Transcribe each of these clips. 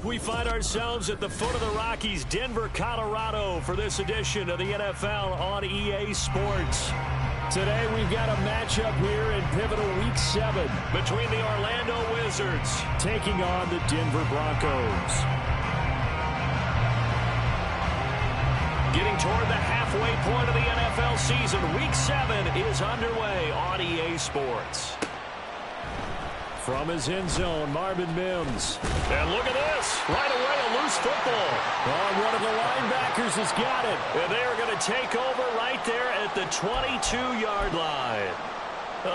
We find ourselves at the foot of the Rockies, Denver, Colorado, for this edition of the NFL on EA Sports. Today we've got a matchup here in pivotal Week 7 between the Orlando Wizards taking on the Denver Broncos. Getting toward the halfway point of the NFL season, Week 7 is underway on EA Sports. From his end zone, Marvin Mims. And look at this. Right away, a loose football. Oh, one of the linebackers has got it. And they are going to take over right there at the 22-yard line.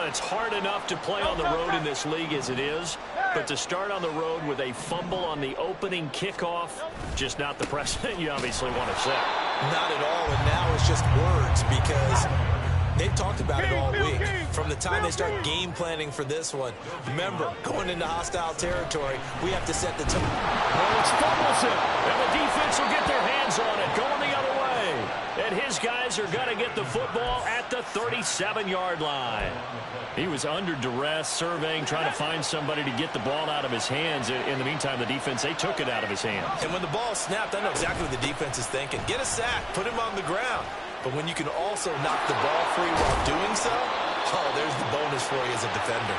It's hard enough to play on the road in this league as it is, but to start on the road with a fumble on the opening kickoff, just not the precedent you obviously want to set. Not at all, and now it's just words because they've talked about it all week. From the time they start game planning for this one, remember, going into hostile territory, we have to set the tone. Well, it's fumbles it, and the defense will get their hands on it, going the other way. And his guys are going to get the football at the 37-yard line. He was under duress, surveying, trying to find somebody to get the ball out of his hands. In the meantime, the defense, they took it out of his hands. And when the ball snapped, I know exactly what the defense is thinking. Get a sack, put him on the ground. But when you can also knock the ball free while doing so, oh, there's the bonus for you as a defender.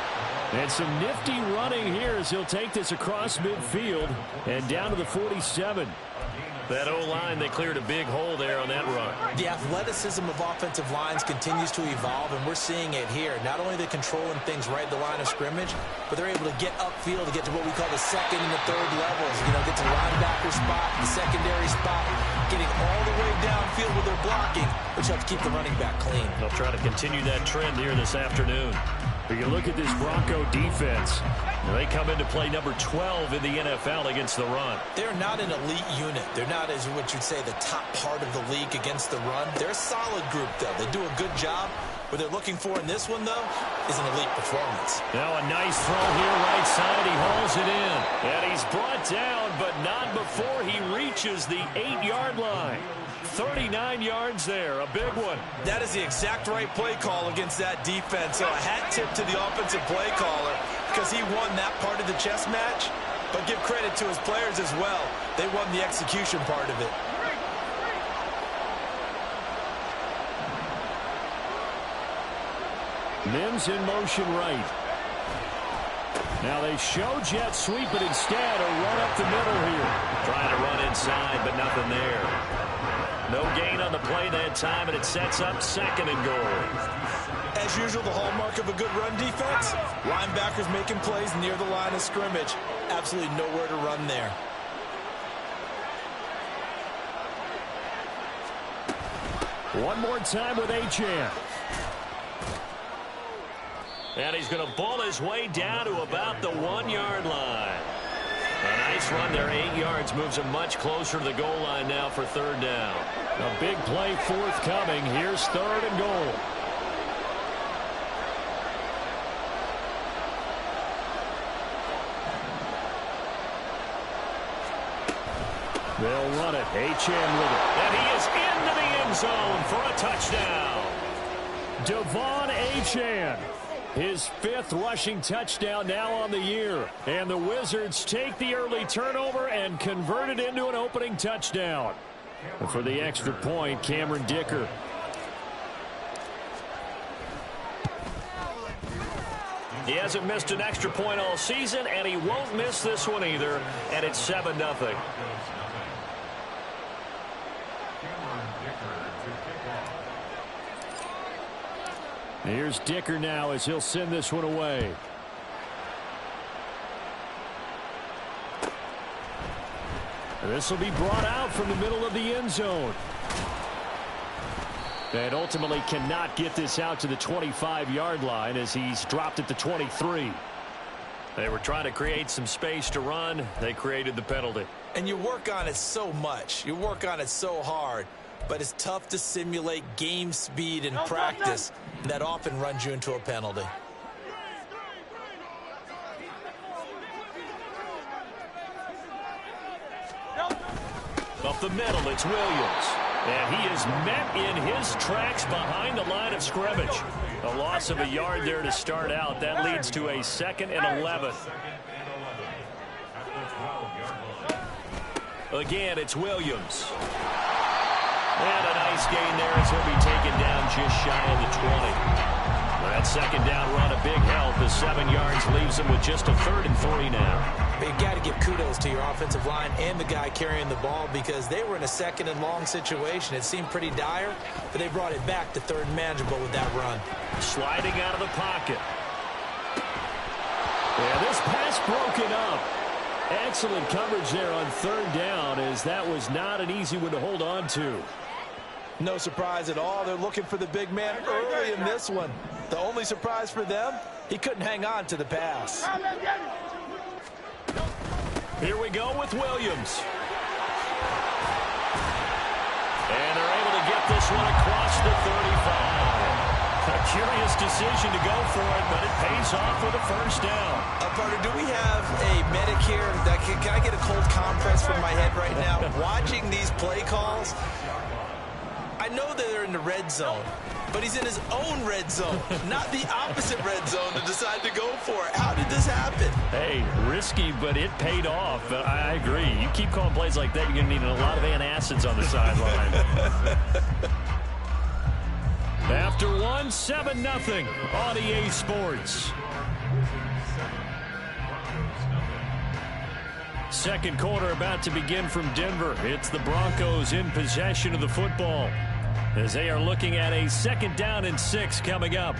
And some nifty running here as he'll take this across midfield and down to the 47. That O-line, they cleared a big hole there on that run. The athleticism of offensive lines continues to evolve, and we're seeing it here. Not only are they controlling things right at the line of scrimmage, but they're able to get upfield to get to what we call the second and the third levels. You know, get to the linebacker spot, the secondary spot, getting all the way downfield with their blocking, which helps keep the running back clean. They'll try to continue that trend here this afternoon. If you look at this Bronco defense, they come into play number 12 in the NFL against the run. They're not an elite unit. They're not, as what you'd say, the top part of the league against the run. They're a solid group, though. They do a good job. What they're looking for in this one, though, is an elite performance. Now a nice throw here right side. He hauls it in. And he's brought down, but not before he reaches the 8-yard line. 39 yards there, a big one. That is the exact right play call against that defense. So a hat tip to the offensive play caller because he won that part of the chess match. But give credit to his players as well. They won the execution part of it. Mims in motion right. Now they show jet sweep, but instead a run up the middle here. Trying to run inside, but nothing there. No gain on the play that time, and it sets up second and goal. As usual, the hallmark of a good run defense, linebackers making plays near the line of scrimmage. Absolutely nowhere to run there. One more time with Achane. And he's going to ball his way down to about the 1-yard line. A nice run there, 8 yards, moves him much closer to the goal line now for third down. A big play forthcoming. Here's third and goal. They'll run it. Achane with it. And he is into the end zone for a touchdown. De'Von Achane. His 5th rushing touchdown now on the year. And the Wizards take the early turnover and convert it into an opening touchdown. For the extra point, Cameron Dicker. He hasn't missed an extra point all season, and he won't miss this one either. And it's 7-0. Here's Dicker now as he'll send this one away. This will be brought out from the middle of the end zone. And ultimately cannot get this out to the 25-yard line as he's dropped at the 23. They were trying to create some space to run. They created the penalty. And you work on it so much. You work on it so hard. But it's tough to simulate game speed in practice. That often runs you into a penalty. Up the middle, it's Williams. And he is met in his tracks behind the line of scrimmage. A loss of a yard there to start out. That leads to a 2nd and 11. Again, it's Williams. And a nice gain there as he'll be taken down just shy of the 20. That second down run, a big help. The 7 yards leaves him with just a 3rd and 3 now. But you got to give kudos to your offensive line and the guy carrying the ball because they were in a 2nd and long situation. It seemed pretty dire, but they brought it back to 3rd and manageable with that run. Sliding out of the pocket. Yeah, this pass broken up. Excellent coverage there on 3rd down as that was not an easy one to hold on to. No surprise at all. They're looking for the big man early in this one. The only surprise for them, he couldn't hang on to the pass. Here we go with Williams. And they're able to get this one across the 35. A curious decision to go for it, but it pays off with a first down. Parker, do we have a medic here? Can I get a cold compress from my head right now? Watching these play calls, I know that they're in the red zone, but he's in his own red zone, not the opposite red zone to decide to go for it. How did this happen? Hey, risky, but it paid off. I agree. You keep calling plays like that, you're going to need a lot of antacids on the sideline. After 7-0 on EA Sports. second quarter about to begin from Denver. It's the Broncos in possession of the football as they are looking at a 2nd down and 6 coming up.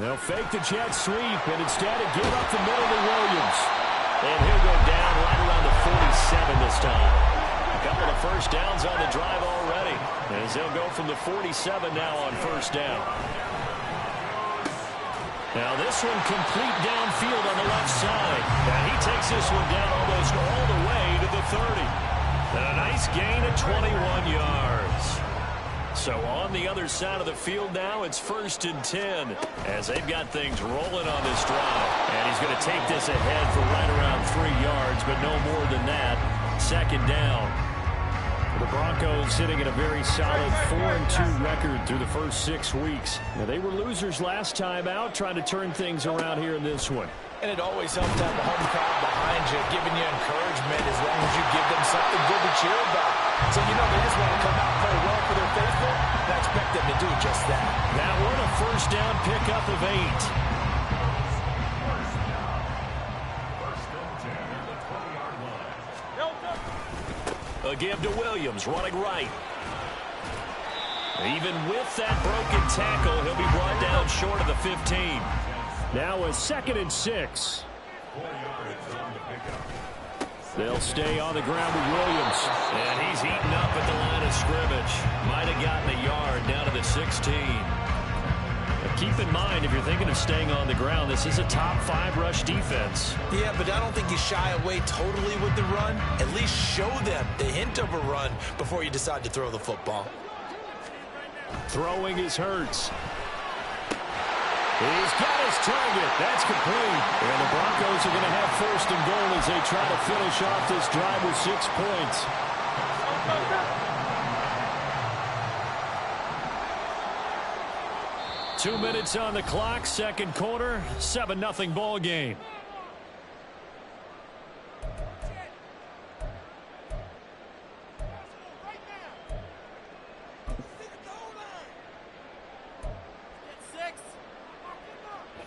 They'll fake the jet sweep, and instead it give up the middle to Williams. And he'll go down right around the 47 this time. A couple of first downs on the drive already, as they'll go from the 47 now on first down. Now this one complete downfield on the left side. And he takes this one down almost all the way to the 30. And a nice gain of 21 yards. So on the other side of the field now, it's 1st and 10 as they've got things rolling on this drive. And he's going to take this ahead for right around 3 yards, but no more than that. 2nd down. The Broncos sitting at a very solid 4-2 record through the first 6 weeks. Now, they were losers last time out, trying to turn things around here in this one. And it always helps to have the home crowd behind you, giving you encouragement as long as you give them something good to cheer about. So, you know, they just want to come out and play well for their faithful, and I expect them to do just that. That one a first down pickup of 8. A give to Williams, running right. Even with that broken tackle, he'll be brought down short of the 15. Now a 2nd and 6. They'll stay on the ground with Williams. And he's eaten up at the line of scrimmage. Might have gotten a yard down to the 16. Keep in mind, if you're thinking of staying on the ground, this is a top 5 rush defense. Yeah, but I don't think you shy away totally with the run. At least show them the hint of a run before you decide to throw the football. Throwing is Hurts. He's got his target. That's complete. And the Broncos are going to have 1st and goal as they try to finish off this drive with 6 points. 2 minutes on the clock, 2nd quarter, 7-0 ball game.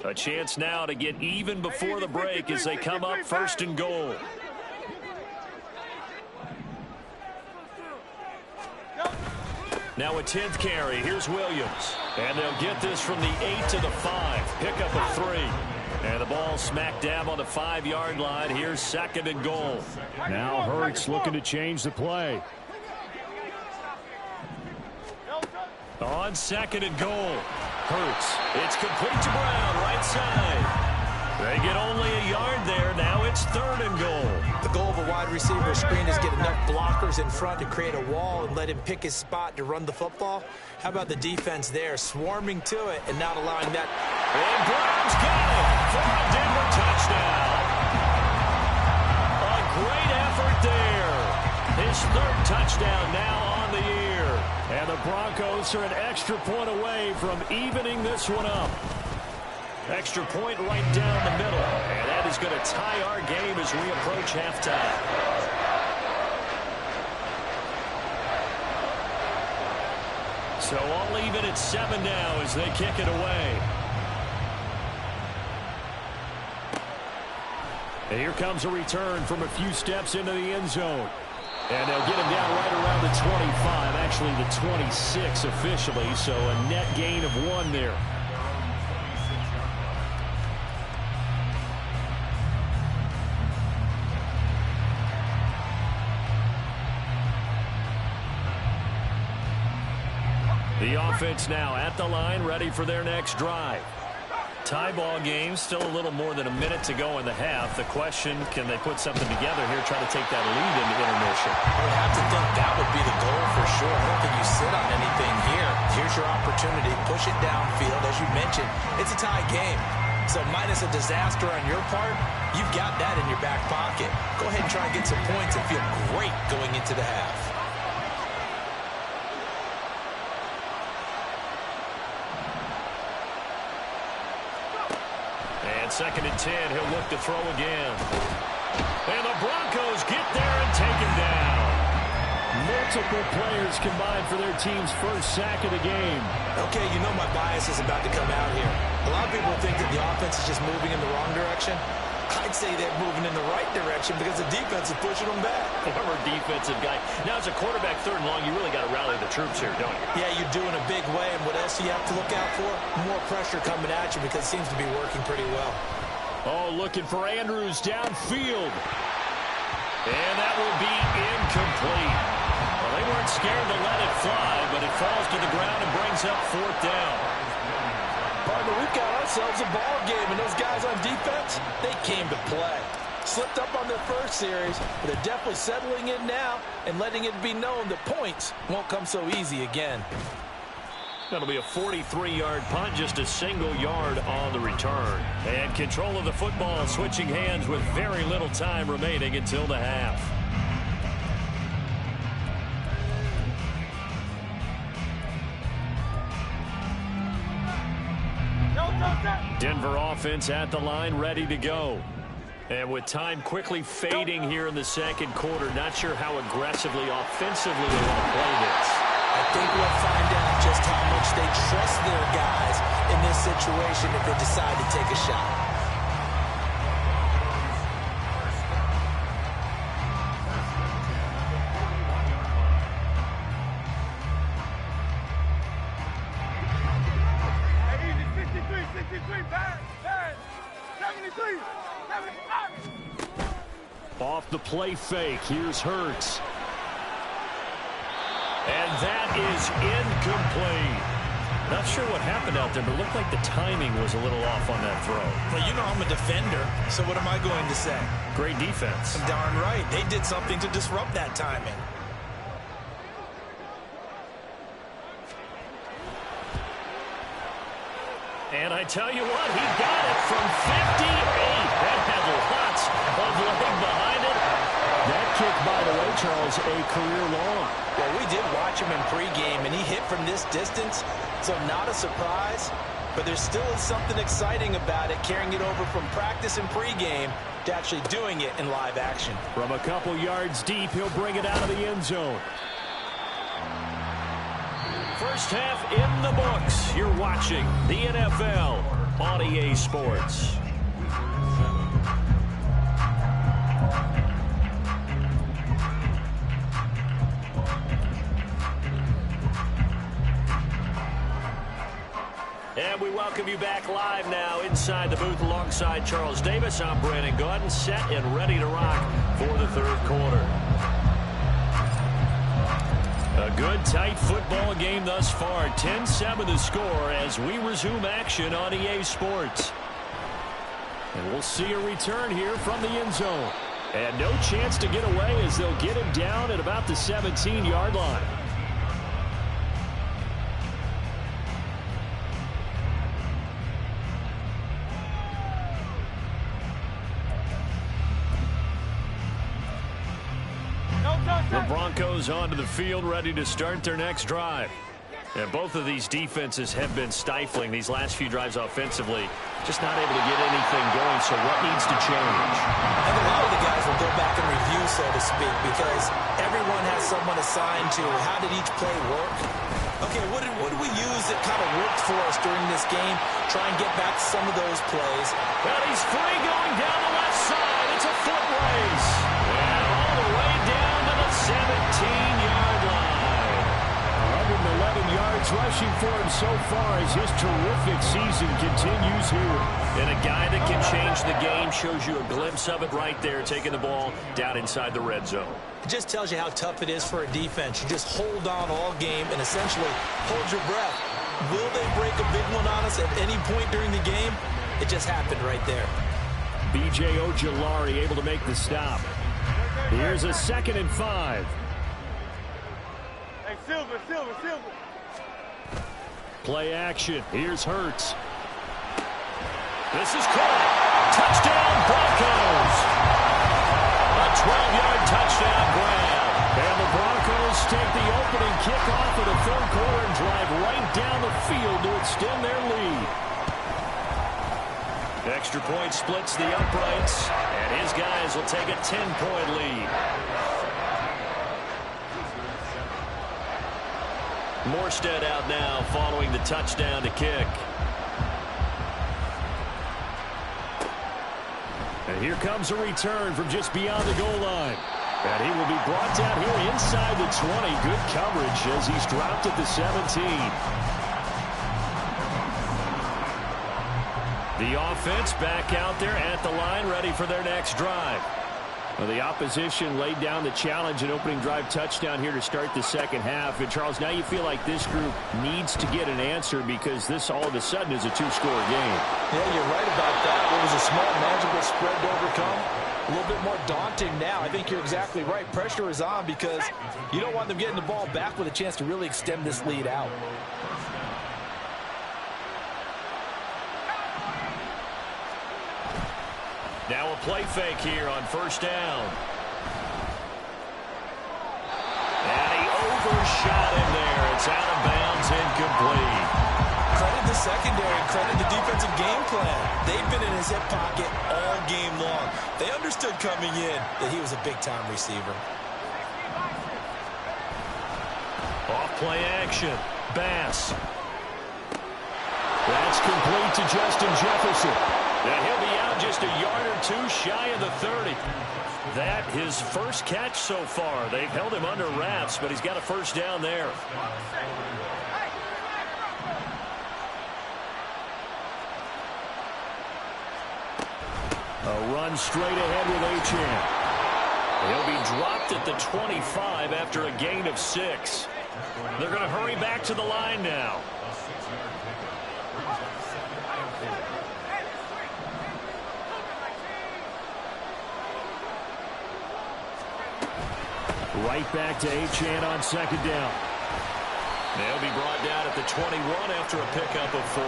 A chance now to get even before the break as they come up 1st and goal. Now a 10th carry. Here's Williams. And they'll get this from the 8 to the 5. Pickup of 3. And the ball smack dab on the 5-yard line. Here's 2nd and goal. Now Hurts looking to change the play. On 2nd and goal. Hurts. It's complete to Brown, right side. They get only a yard there. Now it's 3rd and goal. The goal of a wide receiver screen is get enough blockers in front to create a wall and let him pick his spot to run the football. How about the defense there, swarming to it and not allowing that. And Brown's got it for a Denver touchdown. A great effort there. His 3rd touchdown now on the year. And the Broncos are an extra point away from evening this one up. Extra point right down the middle. And that is going to tie our game as we approach halftime. So all even at 7 now as they kick it away. And here comes a return from a few steps into the end zone. And they'll get him down right around the 25, actually the 26 officially, so a net gain of 1 there. The offense now at the line, ready for their next drive. Tie ball game, still a little more than a minute to go in the half. The question, can they put something together here, try to take that lead into intermission? I would have to think that would be the goal for sure. I don't think you sit on anything here. Here's your opportunity. Push it downfield. As you mentioned, it's a tie game. So minus a disaster on your part, you've got that in your back pocket. Go ahead and try and get some points and feel great going into the half. And 2nd and 10, he'll look to throw again. And the Broncos get there and take him down. multiple players combined for their team's first sack of the game. Okay, you know my bias is about to come out here. A lot of people think that the offense is just moving in the wrong direction. I'd say they're moving in the right direction because the defense is pushing them back. Former defensive guy. Now, as a quarterback, 3rd and long, you really got to rally the troops here, don't you? Yeah, you do in a big way. And what else do you have to look out for? More pressure coming at you because it seems to be working pretty well. Oh, looking for Andrews downfield. And that will be incomplete. Well, they weren't scared to let it fly, but it falls to the ground and brings up 4th down. Partner, we've got ourselves a ball game, and those guys on defense, they came to play. Slipped up on their first series, but they're definitely settling in now and letting it be known that points won't come so easy again. That'll be a 43-yard punt, just a single yard on the return. And control of the football switching hands with very little time remaining until the half. Denver offense at the line, ready to go. And with time quickly fading here in the 2nd quarter, not sure how aggressively, offensively they want to play this. I think we'll find out just how much they trust their guys in this situation if they decide to take a shot. Off the play fake, here's Hurts. And that is incomplete. Not sure what happened out there, but it looked like the timing was a little off on that throw. Well, you know I'm a defender, so what am I going to say? Great defense. Darn right. They did something to disrupt that timing. And I tell you what, he got it from 58. That had lots of leg behind it. That kick, by the way, Charles, a career long. Well, we did watch him in pregame, and he hit from this distance, so not a surprise. But there still is something exciting about it, carrying it over from practice and pregame to actually doing it in live action. From a couple yards deep, he'll bring it out of the end zone. First half in the books. You're watching the NFL on EA Sports. And we welcome you back live now inside the booth alongside Charles Davis. I'm Brandon Gaudin, set and ready to rock for the 3rd quarter. A good, tight football game thus far. 10-7 the score as we resume action on EA Sports. And we'll see a return here from the end zone. And no chance to get away as they'll get him down at about the 17-yard line. The Broncos onto the field, ready to start their next drive. And both of these defenses have been stifling these last few drives offensively. Just not able to get anything going, so what needs to change? I think a lot of the guys will go back and review, so to speak, because everyone has someone assigned to how did each play work. Okay, what did we use that kind of worked for us during this game? Try and get back to some of those plays. Well, he's free going down the left side. It's a foot race. And all the way down to the 17-yard line. 111 yards rushing for him so far as his terrific season continues here. And a guy that can change the game, shows you a glimpse of it right there, taking the ball down inside the red zone. It just tells you how tough it is for a defense. You just hold on all game and essentially hold your breath. Will they break a big one on us at any point during the game? It just happened right there. B.J. Ojulari able to make the stop. Here's a 2nd and 5. Hey, Silver. Play action. Here's Hurts. This is caught. Touchdown, Broncos. A 12-yard touchdown grab. And the Broncos take the opening kickoff of the 3rd quarter and drive right down the field to extend their lead. Extra point splits the uprights, and his guys will take a 10-point lead. Morstead out now following the touchdown to kick. And here comes a return from just beyond the goal line. And he will be brought down here inside the 20. Good coverage as he's dropped at the 17. The offense back out there at the line, ready for their next drive. Well, the opposition laid down the challenge and opening drive touchdown here to start the second half. And, Charles, now you feel like this group needs to get an answer because this all of a sudden is a two-score game. Yeah, you're right about that. It was a small, manageable spread to overcome. A little bit more daunting now. I think you're exactly right. Pressure is on because you don't want them getting the ball back with a chance to really extend this lead out. Now a play fake here on first down. And he overshot him there. It's out of bounds, incomplete. Credit the secondary, credit the defensive game plan. They've been in his hip pocket all game long. They understood coming in that he was a big-time receiver. Off play action. Bass. That's complete to Justin Jefferson. And he'll be out just a yard or two shy of the 30. That his first catch so far. They've held him under wraps, but he's got a first down there. A run straight ahead with Achane. He'll be dropped at the 25 after a gain of 6. They're going to hurry back to the line now. Right back to Achane on second down. They'll be brought down at the 21 after a pickup of 4.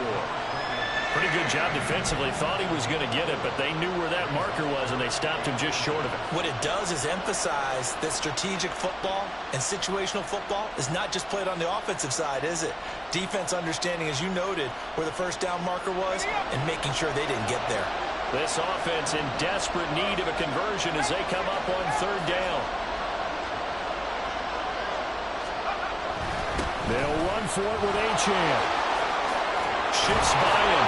Pretty good job defensively. Thought he was going to get it, but they knew where that marker was, and they stopped him just short of it. What it does is emphasize that strategic football and situational football is not just played on the offensive side, is it? Defense understanding, as you noted, where the first down marker was and making sure they didn't get there. This offense in desperate need of a conversion as they come up on third down. They'll run for it with Achane. Shifts by him.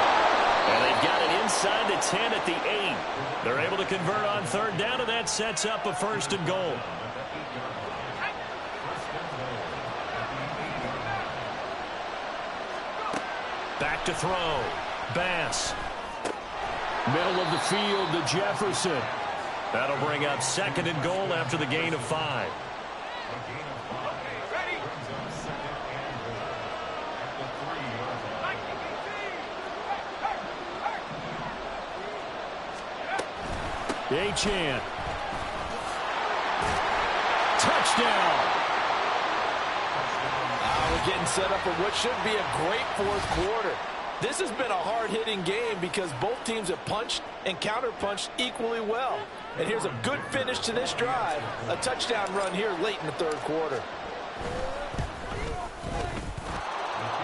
And they've got it inside the 10 at the 8. They're able to convert on third down, and that sets up a first and goal. Back to throw. Bass. Middle of the field to Jefferson. That'll bring up second and goal after the gain of 5. Achane. Touchdown. We're getting set up for what should be a great fourth quarter. This has been a hard-hitting game because both teams have punched and counter-punched equally well. And here's a good finish to this drive. A touchdown run here late in the third quarter.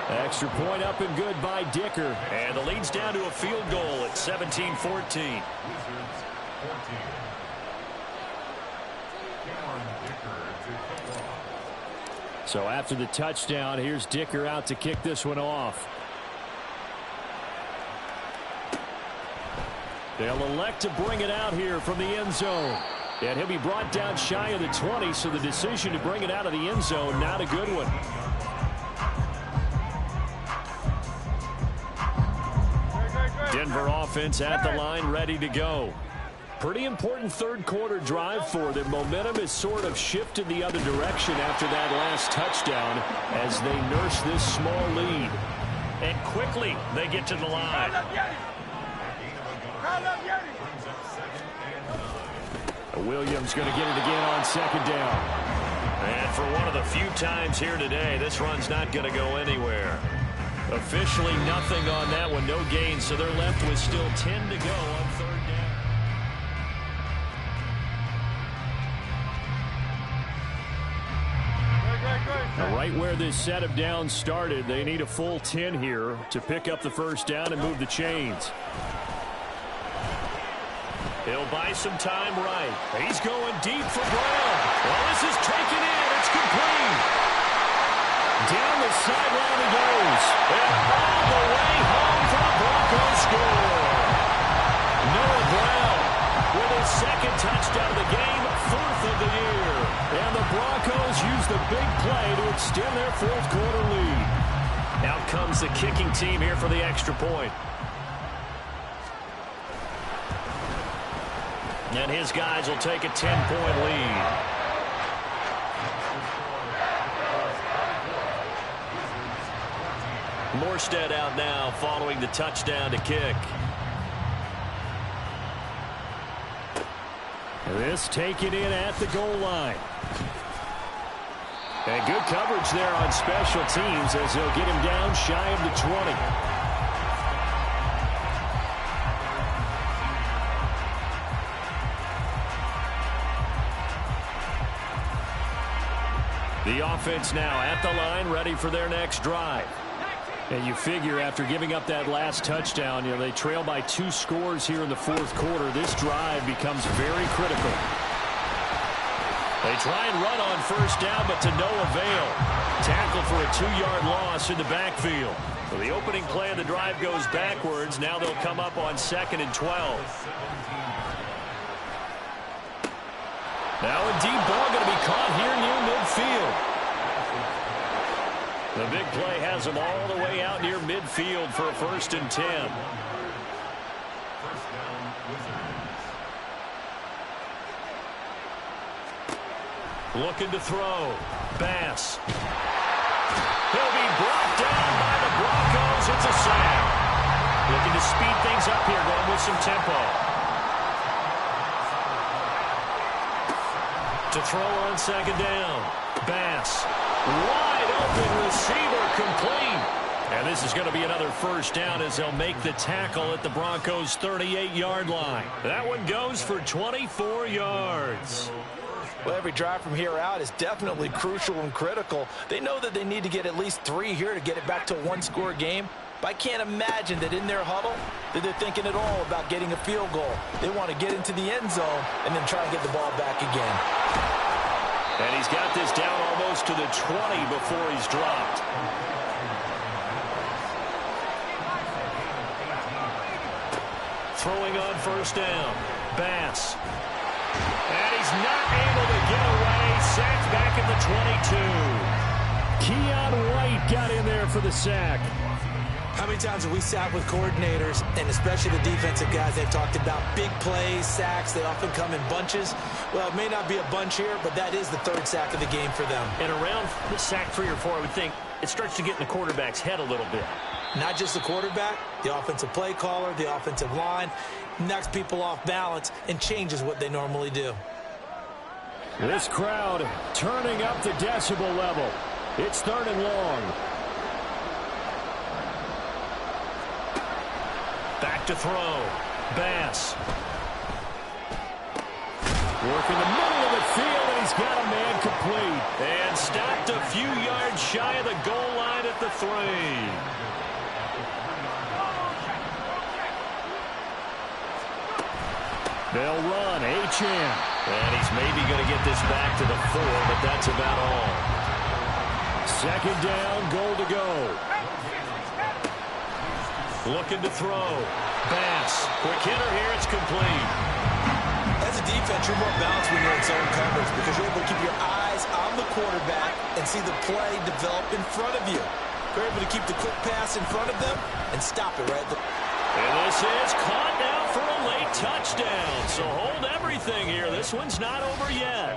Extra point up and good by Dicker. And the lead's down to a field goal at 17-14. So after the touchdown, here's Dicker out to kick this one off. They'll elect to bring it out here from the end zone. And he'll be brought down shy of the 20, so the decision to bring it out of the end zone, not a good one. Denver offense at the line, ready to go. Pretty important third quarter drive for them. Momentum has sort of shifted the other direction after that last touchdown as they nurse this small lead. And quickly they get to the line. Williams going to get it again on second down. And for one of the few times here today, this run's not going to go anywhere. Officially nothing on that one, no gain, so they're left with still 10 to go on third down. Now, right where this set of downs started, they need a full 10 here to pick up the first down and move the chains. He'll buy some time right. He's going deep for Brown. Well, this is taken in. It's complete. Down the goes. And all the way home for the Broncos score. Noah Brown with his second touchdown of the game, 4th of the year. And the Broncos use the big play to extend their 4th quarter lead. Out comes the kicking team here for the extra point. And his guys will take a 10-point lead. Morstead out now following the touchdown to kick. This taken in at the goal line. And good coverage there on special teams as they'll get him down shy of the 20. The offense now at the line, ready for their next drive. And you figure after giving up that last touchdown, they trail by 2 scores here in the 4th quarter. This drive becomes very critical. They try and run on first down, but to no avail. Tackle for a 2-yard loss in the backfield. So the opening play of the drive goes backwards. Now they'll come up on 2nd and 12. Now a deep ball going to be caught here near midfield. The big play has them all the way out near midfield for a 1st and 10. Looking to throw. Bass. He'll be brought down by the Broncos. It's a sack. Looking to speed things up here, going with some tempo. To throw on 2nd down. Bass. Wide open receiver, complete. And this is going to be another 1st down as they'll make the tackle at the Broncos' 38-yard line. That one goes for 24 yards. Well, every drive from here out is definitely crucial and critical. They know that they need to get at least 3 here to get it back to a 1-score game. But I can't imagine that in their huddle that they're thinking at all about getting a field goal. They want to get into the end zone and then try to get the ball back again. And he's got this down almost to the 20 before he's dropped. Throwing on 1st down. Bass. And he's not able to get away. Sacked back at the 22. Keon White got in there for the sack. How many times have we sat with coordinators, and especially the defensive guys, they've talked about big plays, sacks. They often come in bunches. Well, it may not be a bunch here, but that is the 3rd sack of the game for them. And around the sack 3 or 4, I would think it starts to get in the quarterback's head a little bit. Not just the quarterback, the offensive play caller, the offensive line, knocks people off balance and changes what they normally do. This crowd turning up the decibel level. It's 3rd and long. Back to throw. Bass. Working the middle of the field, and he's got a man complete. And stopped a few yards shy of the goal line at the 3. They'll run. Achane. And he's maybe going to get this back to the 4, but that's about all. 2nd down, goal to go. Looking to throw. Bass. Quick hitter here. It's complete. As a defense, you're more balanced when you're in zone coverage because you're able to keep your eyes on the quarterback and see the play develop in front of you. You're able to keep the quick pass in front of them and stop it right there. And this is caught now for a late touchdown. So hold everything here. This one's not over yet.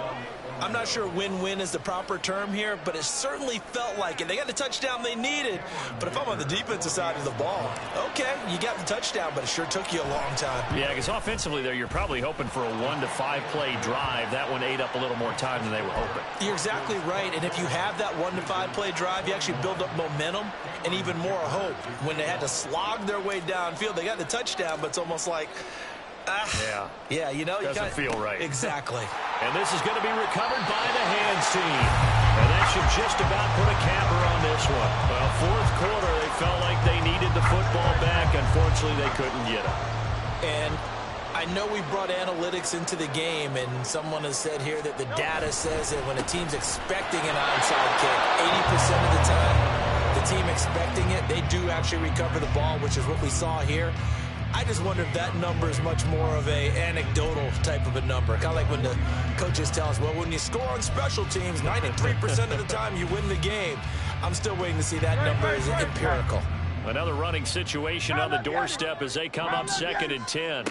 I'm not sure win-win is the proper term here, but it certainly felt like it. They got the touchdown they needed, but if I'm on the defensive side of the ball, okay, you got the touchdown, but it sure took you a long time. Yeah, because offensively there, you're probably hoping for a 1 to 5 play drive. That one ate up a little more time than they were hoping. You're exactly right, and if you have that 1 to 5 play drive, you actually build up momentum and even more hope. When they had to slog their way downfield, they got the touchdown, but it's almost like, yeah, you know, doesn't feel right. Exactly. And this is going to be recovered by the hands team. And that should just about put a capper on this one. Well, 4th quarter, they felt like they needed the football back. Unfortunately, they couldn't get it. And I know we brought analytics into the game, and someone has said here that the data says that when a team's expecting an onside kick, 80% of the time, the team expecting it, they do actually recover the ball, which is what we saw here. I just wonder if that number is much more of a anecdotal type of a number. Kind of like when the coaches tell us, well, when you score on special teams, 93% of the time you win the game. I'm still waiting to see that number is empirical. Another running situation on the doorstep as they come up 2nd and 10.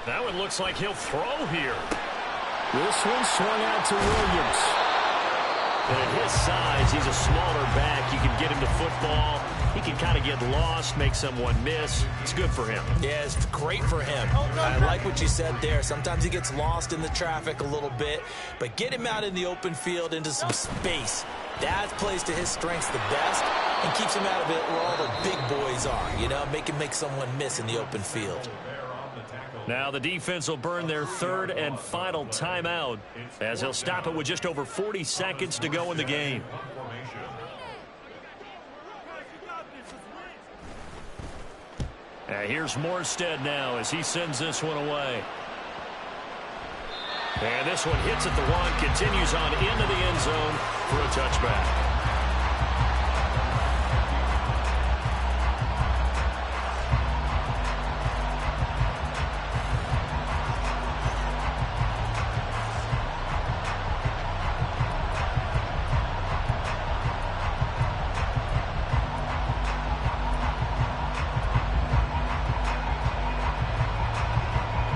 That one looks like he'll throw here. This one swung out to Williams. And at his size, he's a smaller back. You can get him to football. He can kind of get lost, make someone miss. It's good for him. Yeah, it's great for him. I like what you said there. Sometimes he gets lost in the traffic a little bit, but get him out in the open field into some space. That plays to his strengths the best and keeps him out of it where all the big boys are, you know, make someone miss in the open field. Now the defense will burn their 3rd and final timeout as they'll stop it with just over 40 seconds to go in the game. Here's Morstead now as he sends this one away. And this one hits at the 1, continues on into the end zone for a touchback.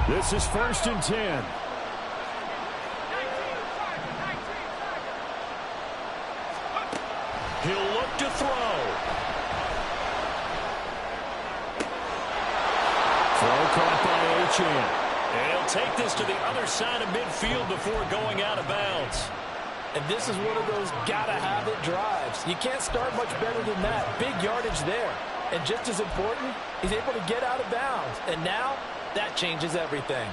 This is 1st and 10. He'll look to throw. Throw caught by Achane. And he'll take this to the other side of midfield before going out of bounds. And this is one of those gotta-have-it drives. You can't start much better than that. Big yardage there. And just as important, he's able to get out of bounds. And now, that changes everything.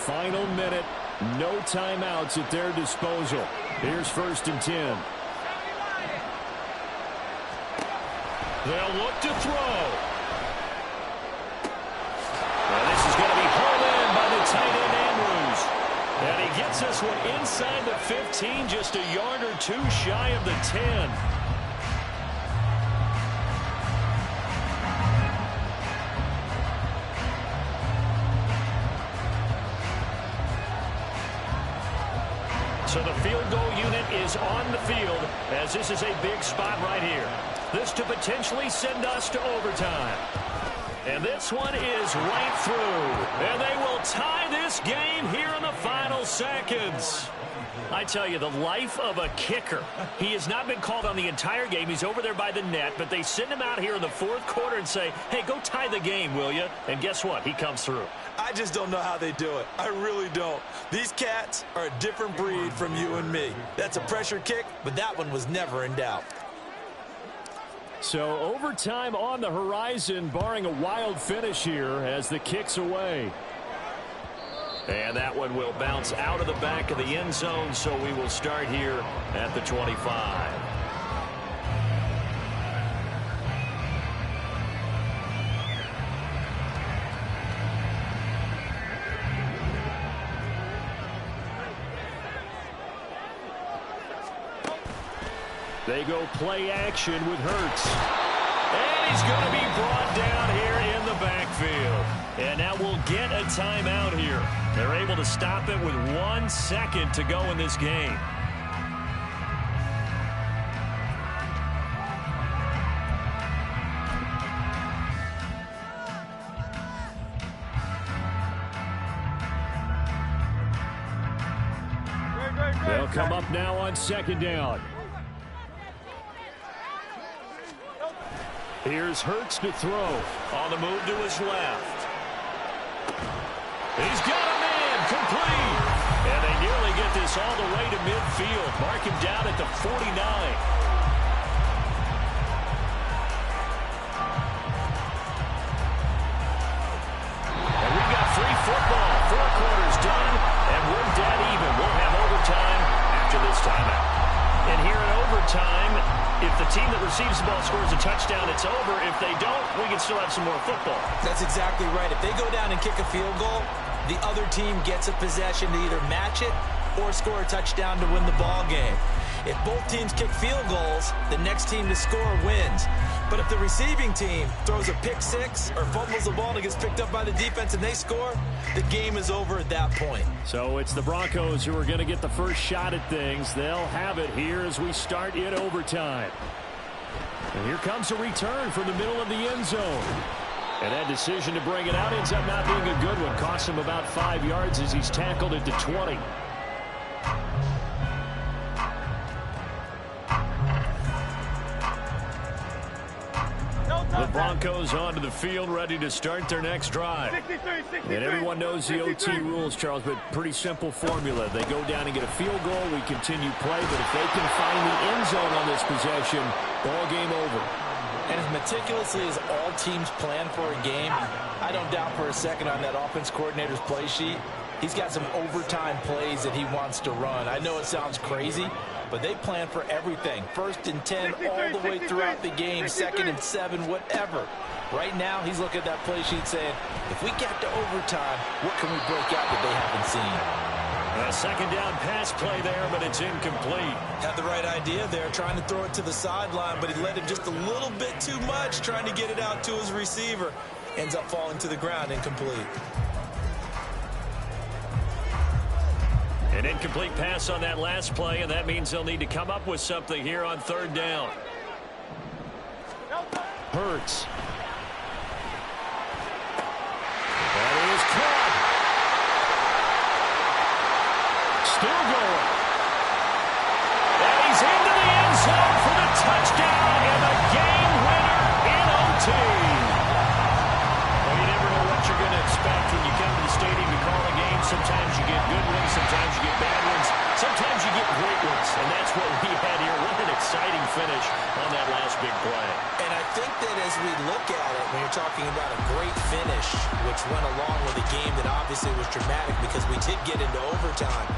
Final minute. No timeouts at their disposal. Here's 1st and 10. They'll look to throw. And this is going to be hauled in by the tight end Andrews. And he gets this one inside the 15, just a yard or 2 shy of the 10. So the field goal unit is on the field as this is a big spot right here. This to potentially send us to overtime. And this one is right through. And they will tie this game here in the final seconds. I tell you, the life of a kicker. He has not been called on the entire game. He's over there by the net, but they send him out here in the 4th quarter and say, hey, go tie the game, will you? And guess what? He comes through. I just don't know how they do it. I really don't. These cats are a different breed from you and me. That's a pressure kick, but that one was never in doubt. So overtime on the horizon, barring a wild finish here as the kick's away. And that one will bounce out of the back of the end zone, so we will start here at the 25. They go play action with Hurts. And he's going to be brought down here in the backfield. And now we'll get a timeout here. They're able to stop it with 1 second to go in this game. They'll come up now on 2nd down. Here's Hurts to throw. On the move to his left. He's got a man, complete. And they nearly get this all the way to midfield. Mark him down at the 49. And we've got free football. 4 quarters done, and we're dead even. We'll have overtime after this timeout. And here in overtime, if the team that receives the ball scores a touchdown, it's over. If they don't, we can still have some more football. That's exactly right. If they go down and kick a field goal, the other team gets a possession to either match it or score a touchdown to win the ball game. If both teams kick field goals, the next team to score wins. But if the receiving team throws a pick six or fumbles the ball and it gets picked up by the defense and they score, the game is over at that point. So it's the Broncos who are going to get the first shot at things. They'll have it here as we start in overtime. And here comes a return from the middle of the end zone. And that decision to bring it out ends up not being a good one. Costs him about 5 yards as he's tackled at the 20. The Broncos onto the field, ready to start their next drive. 63. And everyone knows the OT rules, Charles, but pretty simple formula. They go down and get a field goal, we continue play, but if they can find the end zone on this possession, ball game over. And as meticulously as all teams plan for a game, I don't doubt for a second on that offense coordinator's play sheet, he's got some overtime plays that he wants to run. I know it sounds crazy, but they plan for everything. 1st and 10 all the way throughout the game, 2nd and 7, whatever. Right now, he's looking at that play sheet saying, if we get to overtime, what can we break out that they haven't seen? A second down pass play there, but it's incomplete. Had the right idea there, trying to throw it to the sideline, but he let him just a little bit too much, trying to get it out to his receiver. Ends up falling to the ground, incomplete. An incomplete pass on that last play, and that means they'll need to come up with something here on 3rd down. Hurts. That is caught. Still going. And he's into the end zone for the touchdown and the game winner in OT. Well, you never know what you're going to expect when you come to the stadium to call a game. Sometimes you get good ones, sometimes you get bad ones, sometimes you get great ones, and that's what we had here. What an exciting finish on that last big play. And I think that as we look at it, when you're talking about a great finish, which went along with a game that obviously was dramatic because we did get into overtime,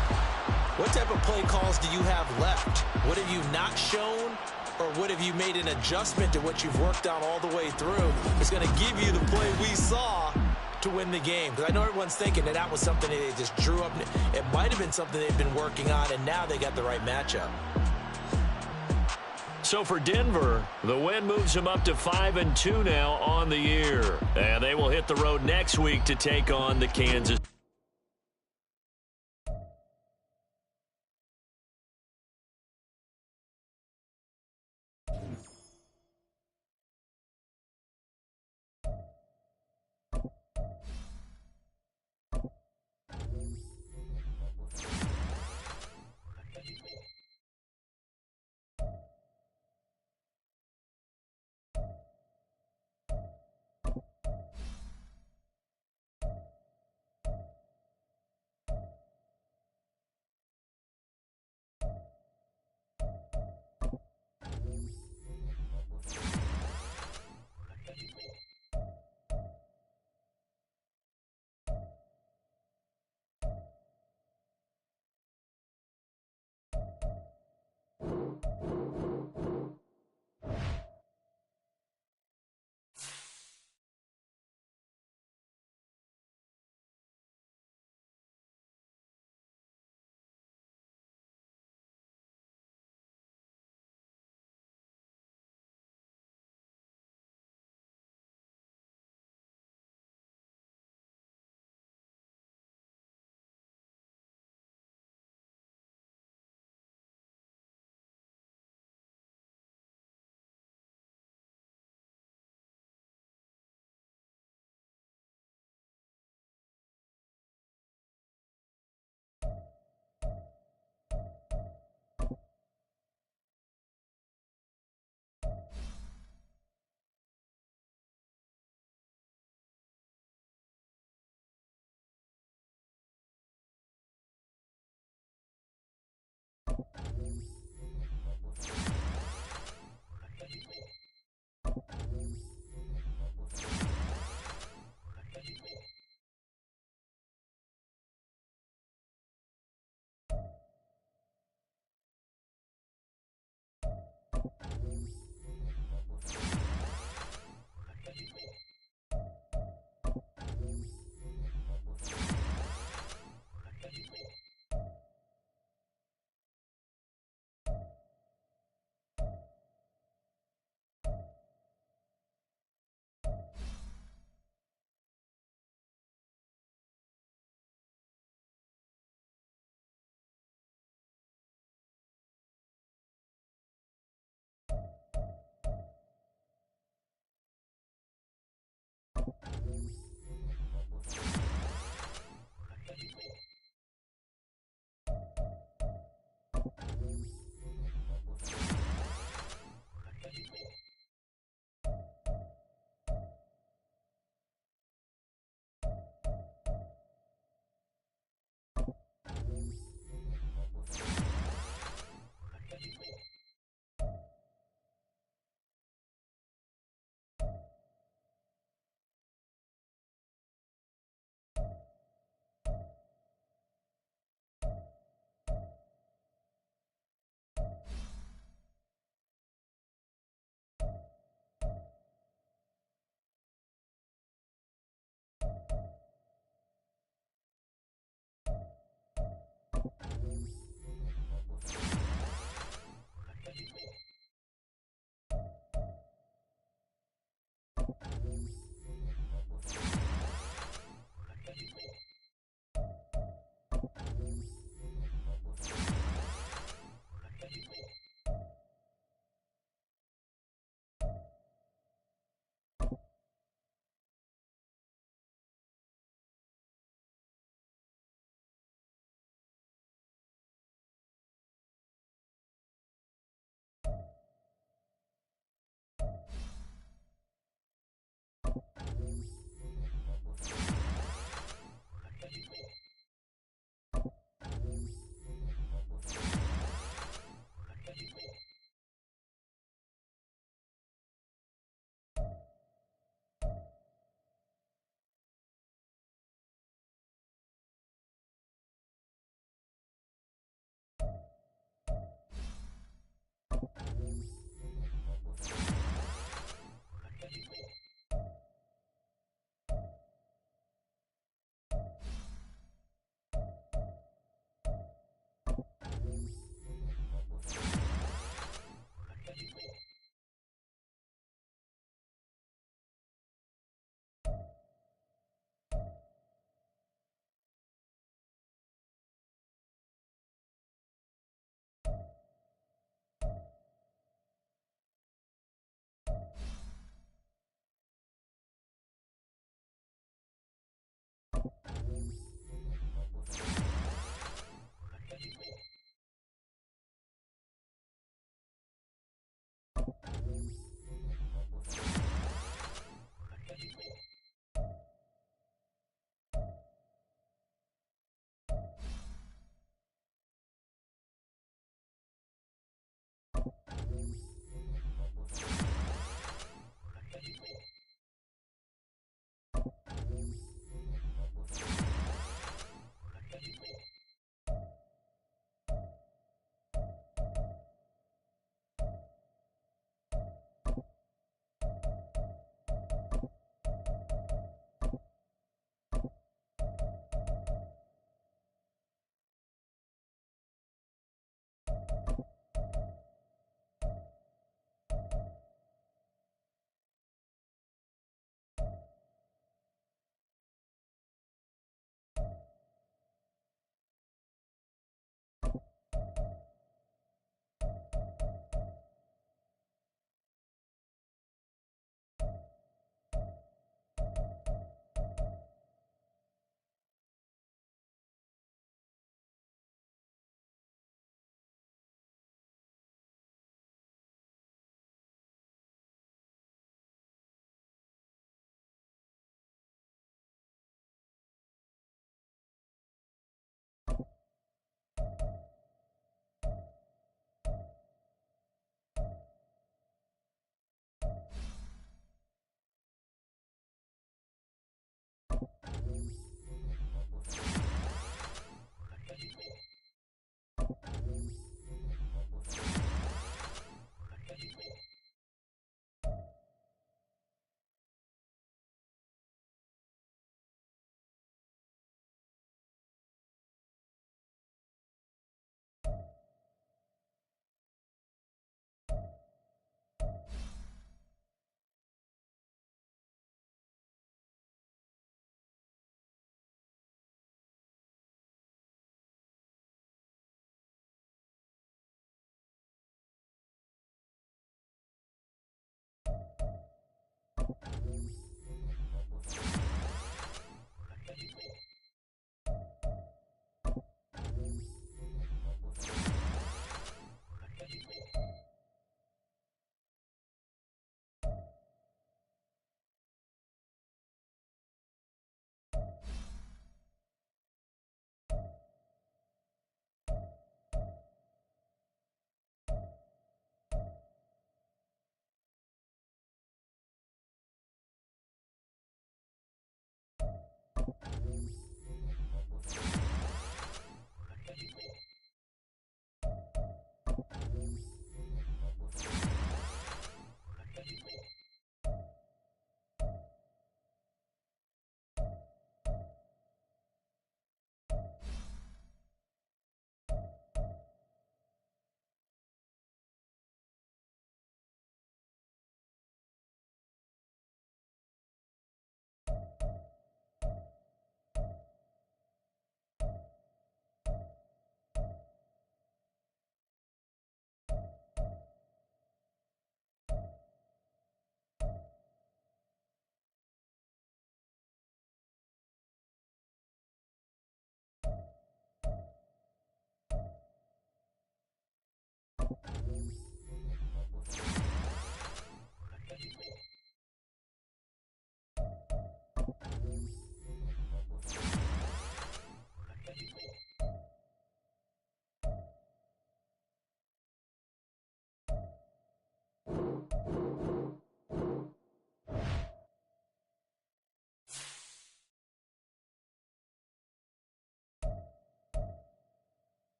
what type of play calls do you have left? What have you not shown? Or what have you made an adjustment to what you've worked on all the way through? It's going to give you the play we saw to win the game. Because I know everyone's thinking that was something that they just drew up. It might have been something they've been working on, and now they got the right matchup. So for Denver, the win moves them up to 5-2 now on the year. And they will hit the road next week to take on the Kansas